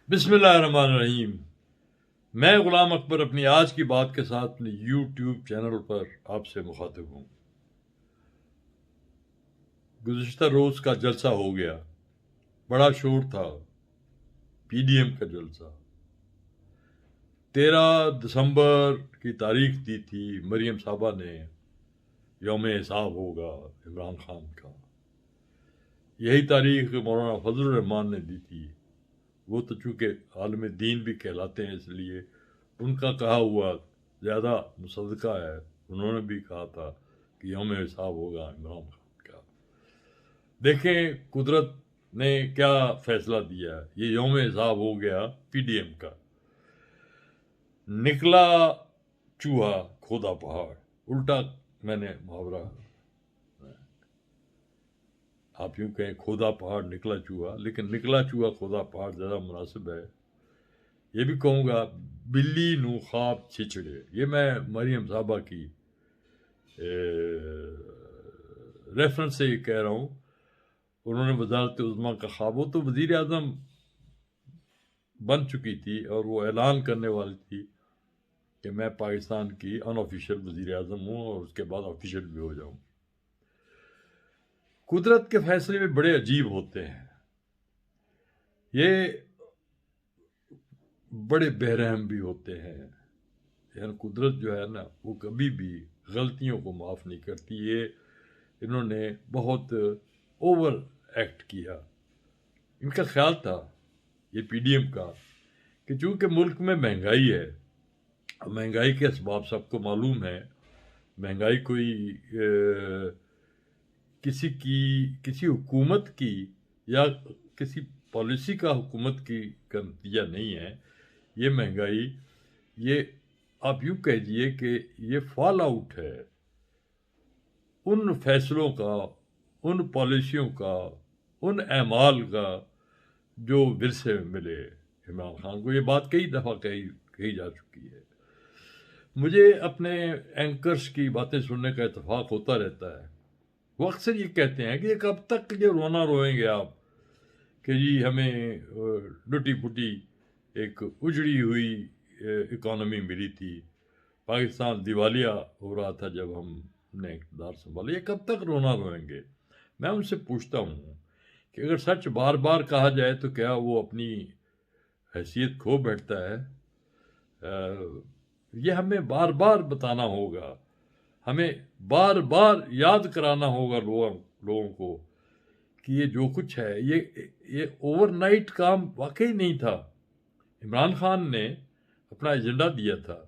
بسم اللہ الرحمن الرحیم۔ میں غلام اکبر اپنی آج کی بات کے ساتھ اپنی یوٹیوب چینل پر آپ سے مخاطب ہوں۔ گزشتہ روز کا جلسہ ہو گیا، بڑا شور تھا، پی ڈی ایم کا جلسہ۔ 13 دسمبر کی تاریخ دی تھی مریم صاحبہ نے، یوم حساب ہوگا عمران خان کا۔ یہی تاریخ مولانا فضل الرحمان نے دی تھی، وہ تو چونکہ عالم دین بھی کہلاتے ہیں، اس لیے ان کا کہا ہوا زیادہ مصدقہ ہے۔ انہوں نے بھی کہا تھا کہ یوم حساب ہوگا عمران خان کا۔ دیکھیں قدرت نے کیا فیصلہ دیا، یہ یوم حساب ہو گیا پی ڈی ایم کا۔ نکلا چوہا کھودا پہاڑ، الٹا میں نے محاورہ، آپ یوں کہیں کھودا پہاڑ نکلا چوہا، لیکن نکلا چوہا کھودا پہاڑ زیادہ مناسب ہے۔ یہ بھی کہوں گا بلی نو خواب چھچڑے، یہ میں مریم صاحبہ کی ریفرنس سے یہ کہہ رہا ہوں۔ انہوں نے وزارت عظمیٰ کا خواب، وہ تو وزیر اعظم بن چکی تھی اور وہ اعلان کرنے والی تھی کہ میں پاکستان کی ان آفیشیل وزیر اعظم ہوں اور اس کے بعد آفیشیل بھی ہو جاؤں۔ قدرت کے فیصلے بھی بڑے عجیب ہوتے ہیں، یہ بڑے بے رحم بھی ہوتے ہیں۔ یعنی قدرت جو ہے نا، وہ کبھی بھی غلطیوں کو معاف نہیں کرتی۔ یہ انہوں نے بہت اوور ایکٹ کیا۔ ان کا خیال تھا، یہ پی ڈی ایم کا، کہ چونکہ ملک میں مہنگائی ہے، مہنگائی کے اسباب سب کو معلوم ہے، مہنگائی کوئی کسی حکومت کی یا کسی پالیسی کا حکومت کی کا نتیجہ نہیں ہے۔ یہ مہنگائی، یہ آپ یوں کہیے کہ یہ فال آؤٹ ہے ان فیصلوں کا، ان پالیسیوں کا، ان اعمال کا جو ورثے میں ملے عمران خان کو۔ یہ بات کئی دفعہ کہی جا چکی ہے۔ مجھے اپنے اینکرز کی باتیں سننے کا اتفاق ہوتا رہتا ہے، وہ اکثر یہ کہتے ہیں کہ یہ کب تک یہ رونا روئیں گے آپ کہ جی ہمیں لٹی پٹی ایک اجڑی ہوئی اکانومی ملی تھی، پاکستان دیوالیہ ہو رہا تھا جب ہم نے اقتدار سنبھالا، یہ کب تک رونا روئیں گے؟ میں ان سے پوچھتا ہوں کہ اگر سچ بار بار کہا جائے تو کیا وہ اپنی حیثیت کھو بیٹھتا ہے؟ یہ ہمیں بار بار بتانا ہوگا، ہمیں بار بار یاد کرانا ہوگا لوگوں کو کہ یہ جو کچھ ہے یہ اوور نائٹ کام واقعی نہیں تھا۔ عمران خان نے اپنا ایجنڈا دیا تھا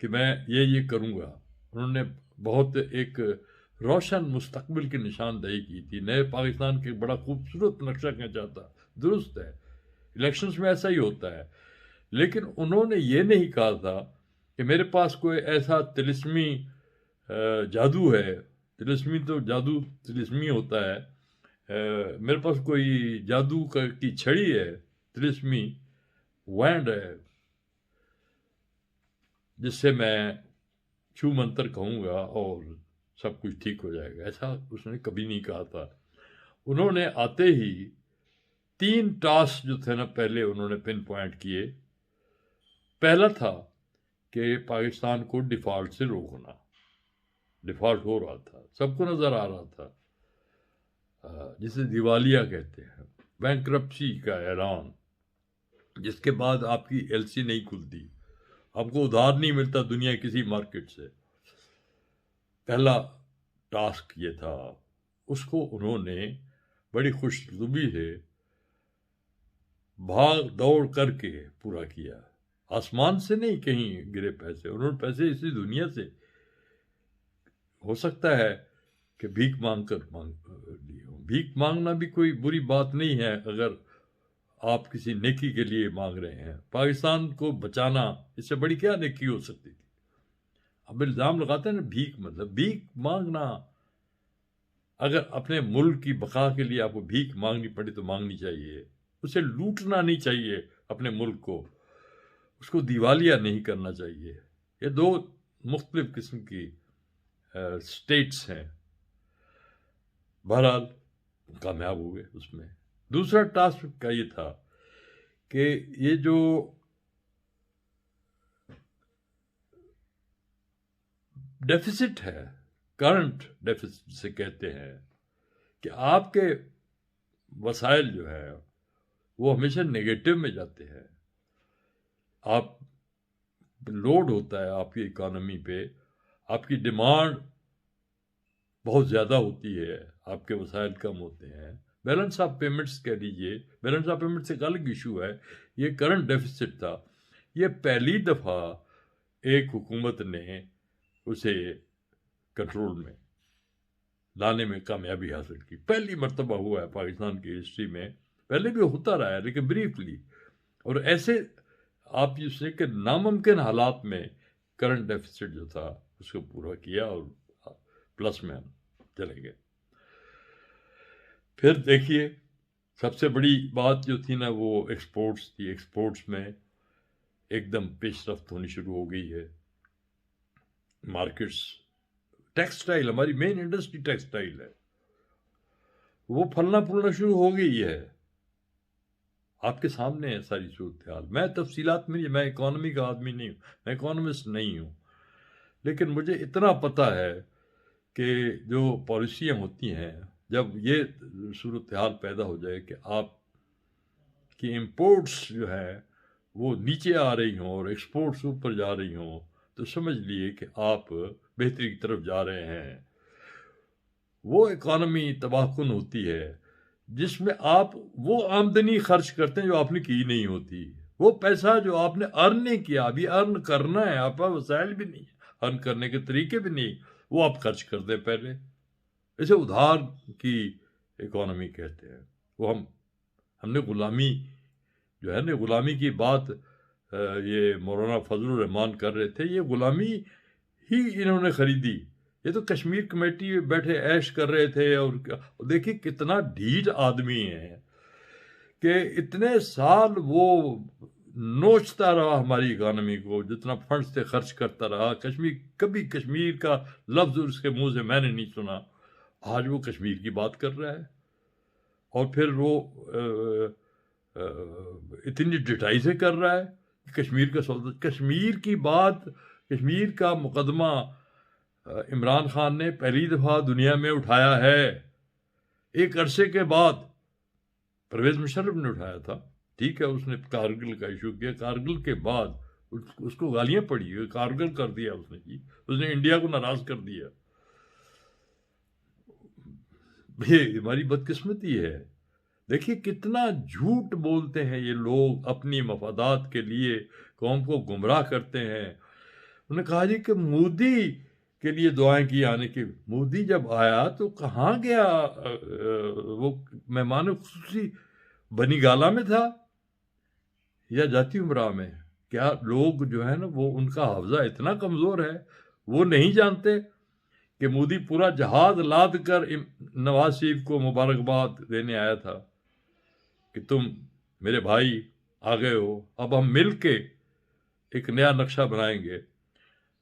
کہ میں یہ کروں گا۔ انہوں نے بہت ایک روشن مستقبل کی نشاندہی کی تھی، نئے پاکستان کے بڑا خوبصورت نقشہ کھینچا تھا۔ درست ہے، الیکشنز میں ایسا ہی ہوتا ہے، لیکن انہوں نے یہ نہیں کہا تھا کہ میرے پاس کوئی ایسا طلسمی جادو ہے، طلسمی ہوتا ہے، میرے پاس کوئی جادو کی چھڑی ہے، طلسمی وینڈ ہے جس سے میں چھو منتر کہوں گا اور سب کچھ ٹھیک ہو جائے گا۔ ایسا اس نے کبھی نہیں کہا تھا۔ انہوں نے آتے ہی 3 ٹاسک جو تھے نا، پہلے انہوں نے پن پوائنٹ کیے۔ پہلا تھا کہ پاکستان کو ڈیفالٹ سے روکنا، ڈیفالٹ ہو رہا تھا، سب کو نظر آ رہا تھا، جسے دیوالیہ کہتے ہیں، بینکرپسی کا اعلان، جس کے بعد آپ کی ایل سی نہیں کھلتی، آپ کو ادھار نہیں ملتا دنیا کسی مارکیٹ سے۔ پہلا ٹاسک یہ تھا، اس کو انہوں نے بڑی خوش طبعی سے بھاگ دوڑ کر کے پورا کیا۔ آسمان سے نہیں کہیں گرے پیسے، انہوں نے پیسے اسی دنیا سے، ہو سکتا ہے کہ بھیک مانگ کر لیے ہوں۔ بھیک مانگنا بھی کوئی بری بات نہیں ہے اگر آپ کسی نیکی کے لیے مانگ رہے ہیں۔ پاکستان کو بچانا، اس سے بڑی کیا نیکی ہو سکتی تھی؟ اب الزام لگاتے ہیں نا بھیک، مطلب بھیک مانگنا، اگر اپنے ملک کی بقا کے لیے آپ کو بھیک مانگنی پڑے تو مانگنی چاہیے، اسے لوٹنا نہیں چاہیے اپنے ملک کو، اس کو دیوالیہ نہیں کرنا چاہیے۔ یہ 2 مختلف قسم کی سٹیٹس ہیں۔ بہرحال کامیاب ہوئے اس میں۔ دوسرا ٹاسک کا یہ تھا کہ یہ جو ڈیفیسٹ ہے، کرنٹ ڈیفیسٹ سے کہتے ہیں کہ آپ کے وسائل جو ہے وہ ہمیشہ نیگیٹو میں جاتے ہیں. آپ لوڈ ہوتا ہے آپ کی اکانومی پہ، آپ کی ڈیمانڈ بہت زیادہ ہوتی ہے، آپ کے وسائل کم ہوتے ہیں. بیلنس آف پیمنٹس کہہ لیجیے، بیلنس آف پیمنٹس ایک الگ ایشو ہے، یہ کرنٹ ڈیفیسٹ تھا. یہ پہلی دفعہ ایک حکومت نے اسے کنٹرول میں لانے میں کامیابی حاصل کی. پہلی مرتبہ ہوا ہے پاکستان کی ہسٹری میں، پہلے بھی ہوتا رہا ہے لیکن بریفلی. اور ایسے آپ یہ سے کہ ناممکن حالات میں کرنٹ ڈیفیسٹ جو تھا اس کو پورا کیا اور پلس میں ہم چلے گئے. پھر دیکھیے سب سے بڑی بات جو تھی نا وہ ایکسپورٹس تھی. ایکسپورٹس میں ایک دم پیش رفت ہونی شروع ہو گئی ہے. مارکیٹس، ٹیکسٹائل، ہماری مین انڈسٹری ٹیکسٹائل ہے، وہ پھلنا پھولنا شروع ہو گئی ہے. آپ کے سامنے ہے ساری صورتحال. میں تفصیلات میں نہیں، میں اکانومی کا آدمی نہیں ہوں، میں اکانومسٹ نہیں ہوں، لیکن مجھے اتنا پتہ ہے کہ جو پالیسیاں ہوتی ہیں، جب یہ صورتحال پیدا ہو جائے کہ آپ کی امپورٹس جو ہے وہ نیچے آ رہی ہوں اور ایکسپورٹس اوپر جا رہی ہوں، تو سمجھ لیے کہ آپ بہتری کی طرف جا رہے ہیں. وہ اکانومی تباہ کن ہوتی ہے جس میں آپ وہ آمدنی خرچ کرتے ہیں جو آپ نے کی نہیں ہوتی. وہ پیسہ جو آپ نے ارن نہیں کیا، ابھی ارن کرنا ہے، آپ وسائل بھی نہیں، ارن کرنے کے طریقے بھی نہیں، وہ آپ خرچ کر دیں پہلے. اسے ادھار کی اکانومی کہتے ہیں. وہ ہم نے غلامی جو ہے نا، غلامی کی بات یہ مولانا فضل الرحمان کر رہے تھے، یہ غلامی ہی انہوں نے خریدی. یہ تو کشمیر کمیٹی بیٹھے عیش کر رہے تھے. اور دیکھیے کتنا ڈھیٹ آدمی ہے کہ اتنے سال وہ نوچتا رہا ہماری اکانومی کو، جتنا فنڈز سے خرچ کرتا رہا. کبھی کشمیر کا لفظ اس کے منہ سے میں نے نہیں سنا. آج وہ کشمیر کی بات کر رہا ہے اور پھر وہ اتنی ڈٹائی سے کر رہا ہے کہ کشمیر کا سودا، کشمیر کی بات، کشمیر کا مقدمہ عمران خان نے پہلی دفعہ دنیا میں اٹھایا ہے. ایک عرصے کے بعد پرویز مشرف نے اٹھایا تھا، ٹھیک ہے، اس نے کارگل کا ایشو کیا. کارگل کے بعد اس کو گالیاں پڑی، کارگل کر دیا اس نے جی، اس نے انڈیا کو ناراض کر دیا. یہ ہماری بدقسمتی ہے. دیکھیے کتنا جھوٹ بولتے ہیں یہ لوگ اپنی مفادات کے لیے، قوم کو گمراہ کرتے ہیں. انہوں نے کہا جی کہ مودی کے لیے دعائیں کی آنے کی. مودی جب آیا تو کہاں گیا؟ وہ مہمان خصوصی بنی گالا میں تھا یا جاتی امراء میں؟ کیا لوگ جو ہے نا وہ ان کا حافظہ اتنا کمزور ہے وہ نہیں جانتے کہ مودی پورا جہاز لاد کر نواز شریف کو مبارکباد دینے آیا تھا کہ تم میرے بھائی آ گئے ہو، اب ہم مل کے ایک نیا نقشہ بنائیں گے.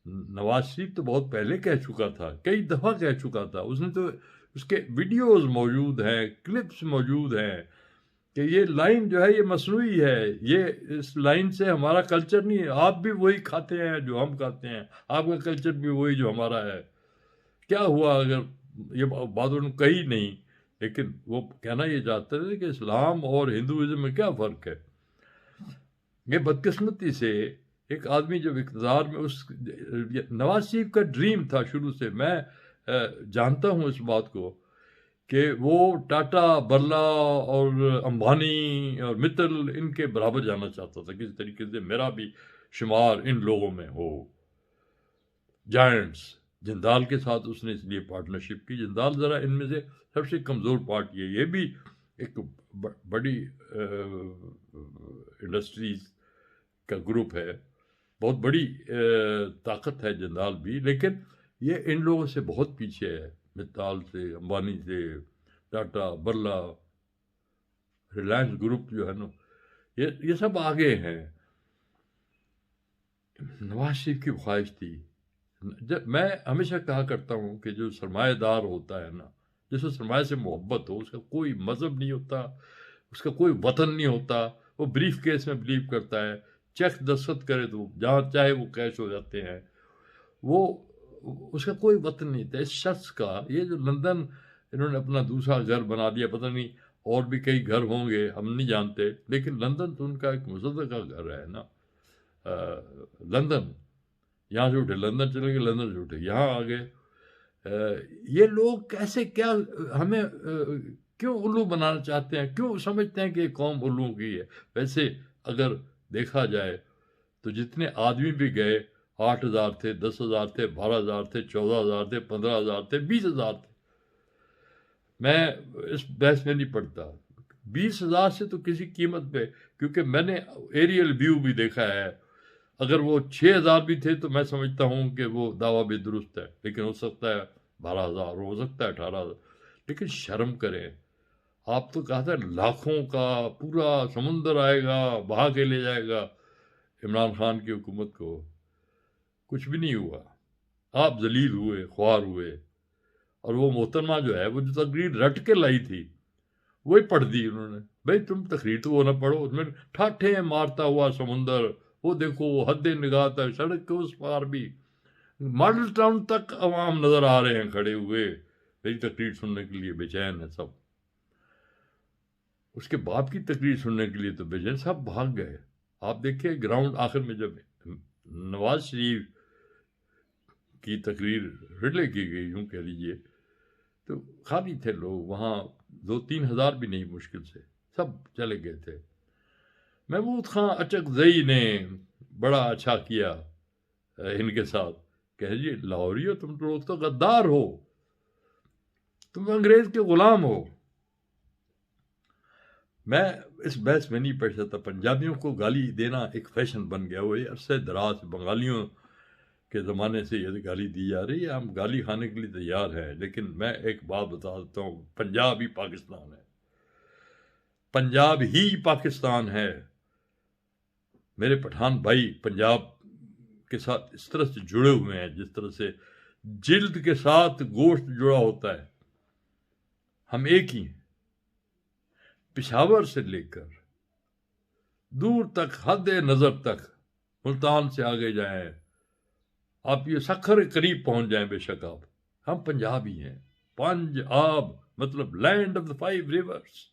نواز شریف تو بہت پہلے کہہ چکا تھا، کئی دفعہ کہہ چکا تھا. اس نے تو اس کے ویڈیوز موجود ہیں، کلپس موجود ہیں کہ یہ لائن جو ہے یہ مصنوعی ہے، یہ اس لائن سے ہمارا کلچر نہیں ہے. آپ بھی وہی کھاتے ہیں جو ہم کھاتے ہیں، آپ کا کلچر بھی وہی جو ہمارا ہے. کیا ہوا اگر یہ بات انہوں نے کہی نہیں، لیکن وہ کہنا یہ چاہتے تھے کہ اسلام اور ہندوازم میں کیا فرق ہے. یہ بدقسمتی سے ایک آدمی جب اقتدار میں، نواز شریف کا ڈریم تھا شروع سے، میں جانتا ہوں اس بات کو کہ وہ ٹاٹا، برلا اور امبانی اور متل ان کے برابر جانا چاہتا تھا. کسی طریقے سے میرا بھی شمار ان لوگوں میں ہو. جائنٹس، جندال کے ساتھ اس نے اس لیے پارٹنرشپ کی. جندال ذرا ان میں سے سب سے کمزور پارٹی ہے. یہ بھی ایک بڑی انڈسٹریز کا گروپ ہے، بہت بڑی طاقت ہے جندال بھی، لیکن یہ ان لوگوں سے بہت پیچھے ہے. متال سے، امبانی سے، ٹاٹا، برلا، ریلائنس گروپ جو ہے نا، یہ سب آگے ہیں. نواز شریف کی خواہش تھی، میں ہمیشہ کہا کرتا ہوں کہ جو سرمایہ دار ہوتا ہے نا، جس کو سرمایہ سے محبت ہو، اس کا کوئی مذہب نہیں ہوتا، اس کا کوئی وطن نہیں ہوتا، وہ بریف کیس میں بلیو کرتا ہے، چیک دستخط کرے تو جہاں چاہے وہ کیش ہو جاتے ہیں. وہ اس کا کوئی وطن نہیں تھا اس شخص کا. یہ جو لندن انہوں نے اپنا دوسرا گھر بنا دیا، پتہ نہیں اور بھی کئی گھر ہوں گے ہم نہیں جانتے، لیکن لندن تو ان کا ایک مصدقہ گھر ہے نا. لندن یہاں سے اٹھے لندن چلے گئے، لندن سے اٹھے یہاں آ گئے. یہ لوگ کیسے کیا ہمیں کیوں الو بنانا چاہتے ہیں، کیوں سمجھتے ہیں کہ یہ قوم الو کی ہے. ویسے اگر دیکھا جائے تو جتنے آدمی بھی گئے 8,000 تھے، 10,000 تھے، 12,000 تھے، 14,000 تھے، 15,000 تھے، 20,000 تھے. میں اس بحث میں نہیں پڑتا. 20,000 سے تو کسی قیمت پہ، کیونکہ میں نے ایریل ویو بھی دیکھا ہے. اگر وہ 6,000 بھی تھے تو میں سمجھتا ہوں کہ وہ دعویٰ بھی درست ہے، لیکن ہو سکتا ہے 12,000، ہو سکتا ہے 18,000. لیکن شرم کریں. آپ تو کہا تھا لاکھوں کا پورا سمندر آئے گا بہا کے لے جائے گا عمران خان کی حکومت کو. کچھ بھی نہیں ہوا. آپ ذلیل ہوئے، خوار ہوئے. اور وہ محترمہ جو ہے وہ جو تقریر رٹ کے لائی تھی وہی پڑھ دی انہوں نے. بھائی تم تقریر تو وہ نہ پڑھو، اس میں ٹھاٹھے مارتا ہوا سمندر، وہ دیکھو حد نگاہ تک، سڑک کے اس پار بھی ماڈل ٹاؤن تک عوام نظر آ رہے ہیں کھڑے ہوئے میری تقریر سننے کے لیے. بے چین ہے سب. اس کے باپ کی تقریر سننے کے لیے تو بے چین سب بھاگ گئے. آپ دیکھیں گراؤنڈ آخر میں جب نواز شریف کی تقریر ریلے کی گئی، یوں کہہ لیجیے، تو خالی تھے لوگ وہاں. 2-3 ہزار بھی نہیں مشکل سے، سب چلے گئے تھے. محمود خان اچک زئی نے بڑا اچھا کیا ان کے ساتھ. کہہ جی لاہوری ہو تم لوگ تو غدار ہو، تم انگریز کے غلام ہو. میں اس بحث میں نہیں پڑھ سکتا. پنجابیوں کو گالی دینا ایک فیشن بن گیا. وہ عرصے دراز بنگالیوں کے زمانے سے یہ گالی دی جا رہی ہے. ہم گالی کھانے کے لیے تیار ہیں، لیکن میں ایک بات بتا دیتا ہوں، پنجاب ہی پاکستان ہے. پنجاب ہی پاکستان ہے. میرے پٹھان بھائی پنجاب کے ساتھ اس طرح سے جڑے ہوئے ہیں جس طرح سے جلد کے ساتھ گوشت جڑا ہوتا ہے. ہم ایک ہی ہیں. پشاور سے لے کر دور تک، حد نظر تک، ملتان سے آگے جائیں، آپ یہ سکھر قریب پہنچ جائیں، بے شک آپ، ہم پنجابی ہیں. پنجاب مطلب لینڈ آف دا 5 ریورز.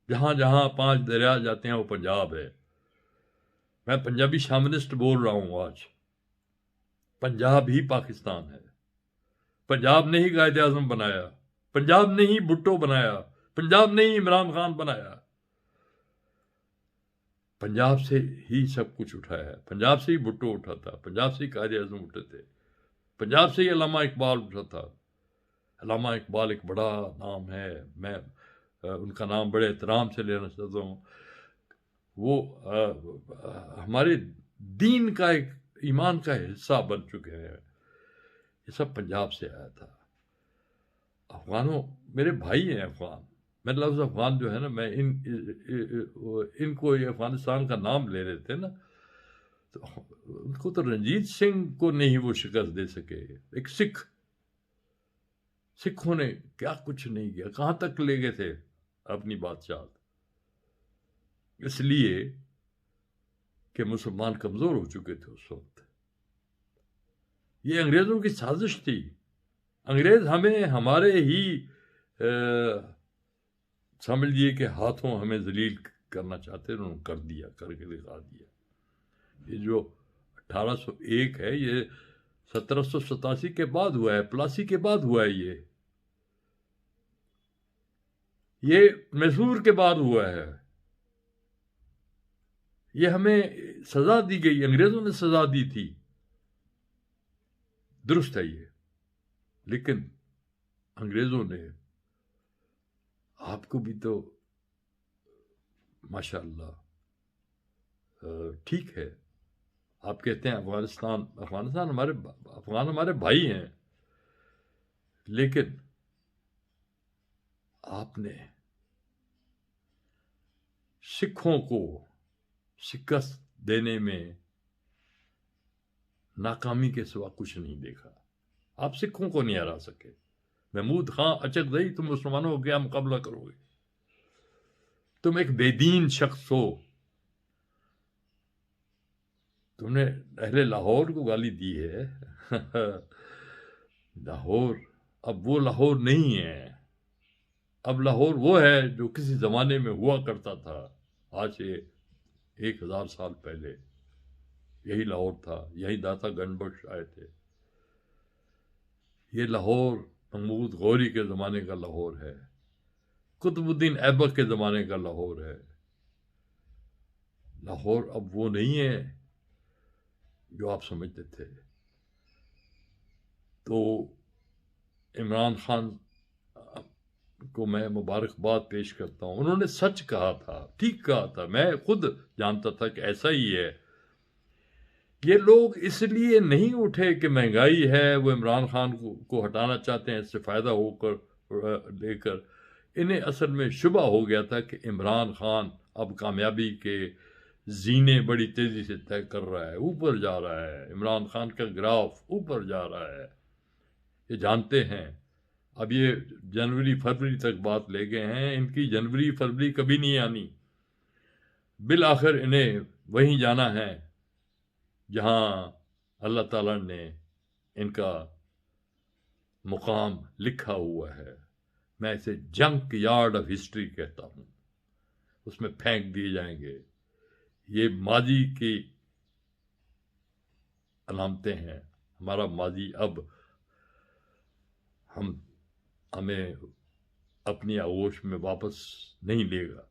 جہاں جہاں 5 دریا جاتے ہیں وہ پنجاب ہے. میں پنجابی شامنسٹ بول رہا ہوں آج. پنجاب ہی پاکستان ہے. پنجاب نے ہی قائد اعظم بنایا، پنجاب نے ہی بھٹو بنایا، پنجاب نے ہی عمران خان بنایا. پنجاب سے ہی سب کچھ اٹھایا ہے. پنجاب سے ہی بھٹو اٹھا تھا، پنجاب سے ہی قائد اعظم اٹھے تھے، پنجاب سے ہی علامہ اقبال اٹھا تھا. علامہ اقبال ایک بڑا نام ہے، میں ان کا نام بڑے احترام سے لینا چاہتا ہوں. وہ ہمارے دین کا ایک ایمان کا حصہ بن چکے ہیں. یہ سب پنجاب سے آیا تھا. افغانوں میرے بھائی ہیں افغان. میں لفظ افغان جو ہے نا، میں ان کو یہ افغانستان کا نام لے رہے تھے نا، تو ان کو تو رنجیت سنگھ کو نہیں وہ شکست دے سکے. ایک سکھوں نے کیا کچھ نہیں کیا، کہاں تک لے گئے تھے اپنی بادشاہت. اس لیے کہ مسلمان کمزور ہو چکے تھے اس وقت. یہ انگریزوں کی سازش تھی. انگریز ہمیں ہمارے ہی سمجھ لیے کہ ہاتھوں ہمیں ذلیل کرنا چاہتے ہیں. انہوں نے کر دیا، کر کے دکھا دیا. یہ جو 1801 ہے یہ 1787 کے بعد ہوا ہے، 82 کے بعد ہوا ہے. یہ میسور کے بعد ہوا ہے. یہ ہمیں سزا دی گئی، انگریزوں نے سزا دی تھی. درست ہے یہ، لیکن انگریزوں نے آپ کو بھی تو ماشاء اللہ ٹھیک ہے آپ کہتے ہیں افغان ہمارے بھائی ہیں، لیکن آپ نے سکھوں کو شکست دینے میں ناکامی کے سوا کچھ نہیں دیکھا. آپ سکھوں کو نہیں ہرا سکے. محمود خان اچک زئی تم مسلمانوں کو کیا مقابلہ کرو گے؟ تم ایک بے دین شخص ہو. تم نے اہل لاہور کو گالی دی ہے. لاہور اب وہ لاہور نہیں ہے. اب لاہور وہ ہے جو کسی زمانے میں ہوا کرتا تھا. آج سے 1000 سال پہلے یہی لاہور تھا. یہی داتا گنج بخش آئے تھے. یہ لاہور محمود غوری کے زمانے کا لاہور ہے. قطب الدین ایبک کے زمانے کا لاہور ہے. لاہور اب وہ نہیں ہے جو آپ سمجھتے تھے. تو عمران خان کو میں مبارکباد پیش کرتا ہوں. انہوں نے سچ کہا تھا, ٹھیک کہا تھا. میں خود جانتا تھا کہ ایسا ہی ہے. یہ لوگ اس لیے نہیں اٹھے کہ مہنگائی ہے, وہ عمران خان کو ہٹانا چاہتے ہیں, اس سے فائدہ ہو کر لے کر. انہیں اصل میں شبہ ہو گیا تھا کہ عمران خان اب کامیابی کے زینے بڑی تیزی سے طے کر رہا ہے, اوپر جا رہا ہے. عمران خان کا گراف اوپر جا رہا ہے, یہ جانتے ہیں. اب یہ جنوری فروری تک بات لے گئے ہیں. ان کی جنوری فروری کبھی نہیں آنی. بالآخر انہیں وہیں جانا ہے جہاں اللہ تعالیٰ نے ان کا مقام لکھا ہوا ہے. میں اسے جنک یارڈ آف ہسٹری کہتا ہوں. اس میں پھینک دیے جائیں گے. یہ ماضی کی علامتیں ہیں. ہمارا ماضی اب ہمیں اپنی آغوش میں واپس نہیں لے گا.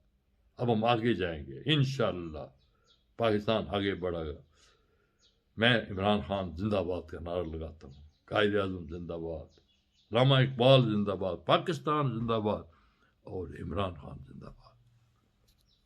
اب ہم آگے جائیں گے انشاءاللہ. پاکستان آگے بڑھے گا. میں عمران خان زندہ باد کا نعرہ لگاتا ہوں. قائد اعظم زندہ باد, علامہ اقبال زندہ باد, پاکستان زندہ باد, اور عمران خان زندہ باد.